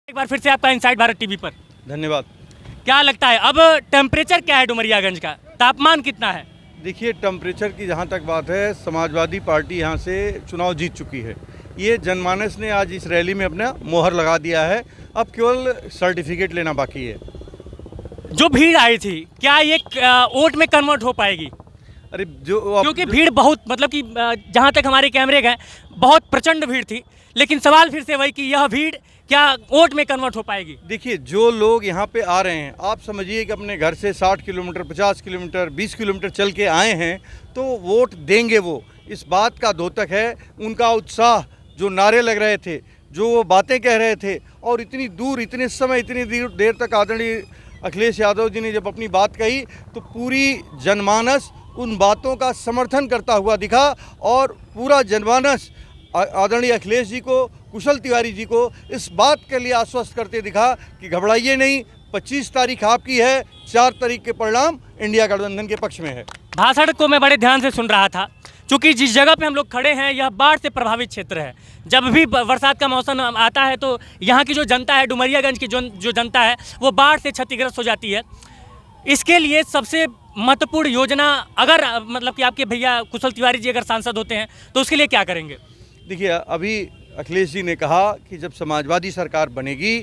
एक बार फिर से आपका इनसाइड भारत टीवी पर धन्यवाद। क्या लगता है अब टेम्परेचर क्या है डुमरियागंज का, तापमान कितना है? देखिए, टेम्परेचर की जहाँ तक बात है, समाजवादी पार्टी यहाँ से चुनाव जीत चुकी है। ये जनमानस ने आज इस रैली में अपना मोहर लगा दिया है। अब केवल सर्टिफिकेट लेना बाकी है। जो भीड़ आई थी क्या ये वोट में कन्वर्ट हो पाएगी? अरे क्योंकि भीड़ बहुत मतलब कि जहाँ तक हमारे कैमरे गए बहुत प्रचंड भीड़ थी, लेकिन सवाल फिर से वही कि यह भीड़ क्या वोट में कन्वर्ट हो पाएगी? देखिए, जो लोग यहाँ पे आ रहे हैं, आप समझिए कि अपने घर से 60 किलोमीटर, 50 किलोमीटर, 20 किलोमीटर चल के आए हैं, तो वोट देंगे वो। इस बात का द्योतक है उनका उत्साह, जो नारे लग रहे थे, जो वो बातें कह रहे थे, और इतनी दूर, इतने समय, इतनी देर तक आदरणीय अखिलेश यादव जी ने जब अपनी बात कही तो पूरी जनमानस उन बातों का समर्थन करता हुआ दिखा। और पूरा जनमानस आदरणीय अखिलेश जी को, कुशल तिवारी जी को इस बात के लिए आश्वस्त करते दिखा कि घबराइए नहीं, 25 तारीख आपकी है, 4 तारीख के परिणाम इंडिया गठबंधन के पक्ष में है। भाषण को मैं बड़े ध्यान से सुन रहा था, क्योंकि जिस जगह पे हम लोग खड़े हैं यह बाढ़ से प्रभावित क्षेत्र है। जब भी बरसात का मौसम आता है तो यहाँ की जो जनता है, डुमरियागंज की जो जनता है, वो बाढ़ से क्षतिग्रस्त हो जाती है। इसके लिए सबसे महत्वपूर्ण योजना, अगर मतलब कि आपके भैया कुशल तिवारी जी अगर सांसद होते हैं तो उसके लिए क्या करेंगे? देखिए, अभी अखिलेश जी ने कहा कि जब समाजवादी सरकार बनेगी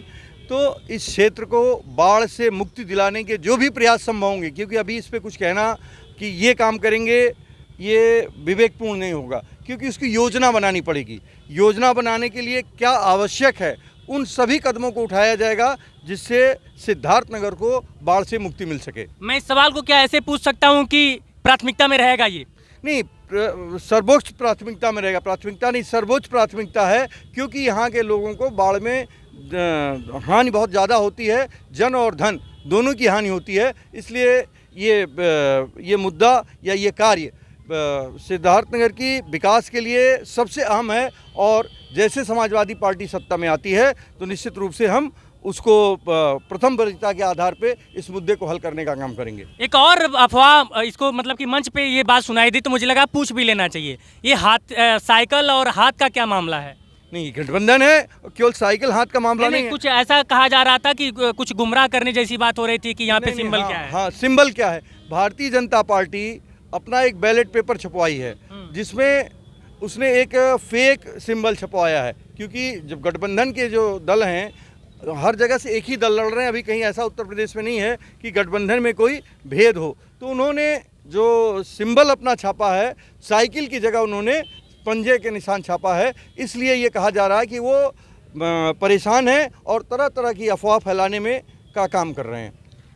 तो इस क्षेत्र को बाढ़ से मुक्ति दिलाने के जो भी प्रयास संभव होंगे, क्योंकि अभी इस पर कुछ कहना कि ये काम करेंगे ये विवेकपूर्ण नहीं होगा, क्योंकि उसकी योजना बनानी पड़ेगी। योजना बनाने के लिए क्या आवश्यक है, उन सभी कदमों को उठाया जाएगा जिससे सिद्धार्थनगर को बाढ़ से मुक्ति मिल सके। मैं इस सवाल को क्या ऐसे पूछ सकता हूँ कि प्राथमिकता में रहेगा ये? नहीं, सर्वोच्च प्राथमिकता में रहेगा। प्राथमिकता नहीं, सर्वोच्च प्राथमिकता है, क्योंकि यहाँ के लोगों को बाढ़ में हानि बहुत ज़्यादा होती है, जन और धन दोनों की हानि होती है। इसलिए ये मुद्दा या ये कार्य सिद्धार्थनगर की विकास के लिए सबसे अहम है। और जैसे समाजवादी पार्टी सत्ता में आती है तो निश्चित रूप से हम उसको प्रथम वरीयता के आधार पे इस मुद्दे को हल करने का काम करेंगे। एक और अफवाह इसको मतलब कि मंच पे ये बात सुनाई दी तो मुझे लगा पूछ भी लेना चाहिए, ये हाथ साइकिल और हाथ का क्या मामला है? नहीं, गठबंधन है, केवल साइकिल हाथ का मामला नहीं है। कुछ ऐसा कहा जा रहा था कि कुछ गुमराह करने जैसी बात हो रही थी कि यहाँ पे सिंबल क्या है? हाँ, सिंबल क्या है? भारतीय जनता पार्टी अपना एक बैलेट पेपर छपवाई है जिसमें उसने एक फेक सिंबल छपवाया है, क्योंकि जब गठबंधन के जो दल हैं हर जगह से एक ही दल लड़ रहे हैं, अभी कहीं ऐसा उत्तर प्रदेश में नहीं है कि गठबंधन में कोई भेद हो, तो उन्होंने जो सिंबल अपना छापा है, साइकिल की जगह उन्होंने पंजे के निशान छापा है। इसलिए ये कहा जा रहा है कि वो परेशान हैं और तरह तरह की अफवाह फैलाने में का काम कर रहे हैं।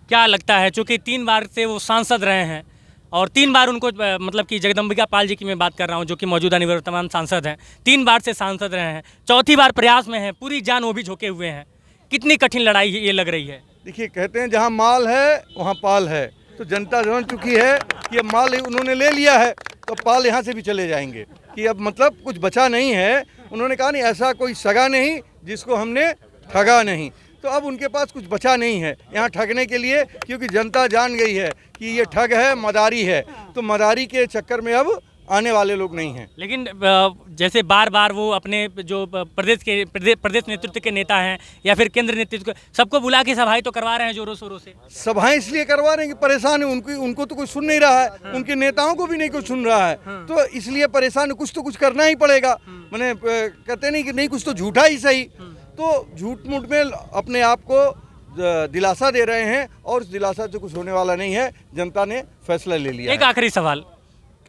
क्या लगता है, चूँकि 3 बार से वो सांसद रहे हैं और 3 बार उनको मतलब कि जगदम्बिका पाल जी की मैं बात कर रहा हूँ, जो कि मौजूदा निवर्तमान सांसद हैं, 3 बार से सांसद रहे हैं, चौथी बार प्रयास में हैं, पूरी जान वो भी झोंके हुए हैं। कितनी कठिन लड़ाई ये लग रही है? देखिए, कहते हैं जहाँ माल है वहाँ पाल है, तो जनता जान चुकी है कि अब माल उन्होंने ले लिया है तो पाल यहाँ से भी चले जाएंगे, कि अब मतलब कुछ बचा नहीं है। उन्होंने कहा नहीं, ऐसा कोई सगा नहीं जिसको हमने ठगा नहीं, तो अब उनके पास कुछ बचा नहीं है यहाँ ठगने के लिए, क्योंकि जनता जान गई है कि ये ठग है, मदारी है, तो मदारी के चक्कर में अब आने वाले लोग नहीं हैं। लेकिन जैसे बार बार वो अपने जो प्रदेश नेतृत्व के नेता हैं या फिर केंद्र नेतृत्व, सबको बुला के सभाएं तो करवा रहे हैं जोरों शोरों से। सभाएं इसलिए करवा रहे हैं कि परेशान है, उनको तो कोई सुन नहीं रहा है। उनके नेताओं को भी नहीं कोई सुन रहा है, तो इसलिए परेशान है। कुछ तो कुछ करना ही पड़ेगा। मैंने कहते नहीं कि नहीं, कुछ तो झूठा ही सही, तो झूठ मूठ में अपने आप को दिलासा दे रहे हैं और उस दिलासा से कुछ होने वाला नहीं है। जनता ने फैसला ले लिया। एक आखिरी सवाल,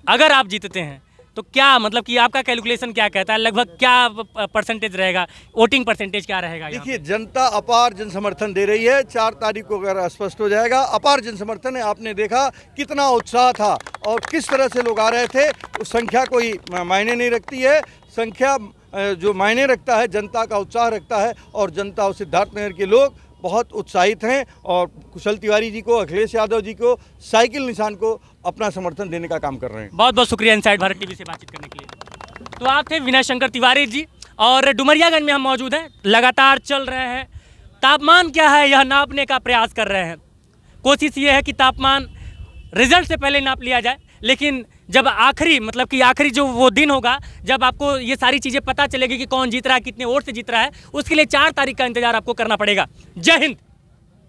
अगर आप जीतते हैं तो क्या मतलब कि आपका कैलकुलेशन क्या कहता है, लगभग क्या परसेंटेज रहेगा, वोटिंग परसेंटेज क्या रहेगा? देखिए, जनता अपार जन समर्थन दे रही है। 4 तारीख को अगर स्पष्ट हो जाएगा, अपार जन समर्थन है। आपने देखा कितना उत्साह था और किस तरह से लोग आ रहे थे। उस संख्या कोई मायने नहीं रखती है, संख्या जो मायने रखता है जनता का उत्साह रखता है। और जनता और सिद्धार्थनगर के लोग बहुत उत्साहित हैं और कुशल तिवारी जी को, अखिलेश यादव जी को, साइकिल निशान को अपना समर्थन देने का काम कर रहे हैं। बहुत बहुत शुक्रिया इनसाइड भारत टीवी से बातचीत करने के लिए। तो आप थे विनय शंकर तिवारी जी, और डुमरियागंज में हम मौजूद हैं, लगातार चल रहे हैं। तापमान क्या है यह नापने का प्रयास कर रहे हैं। कोशिश ये है कि तापमान रिजल्ट से पहले नाप लिया जाए, लेकिन जब आखिरी मतलब कि आखिरी जो वो दिन होगा जब आपको ये सारी चीज़ें पता चलेगी कि कौन जीत रहा है, कितने वोट से जीत रहा है, उसके लिए 4 तारीख का इंतजार आपको करना पड़ेगा। जय हिंद।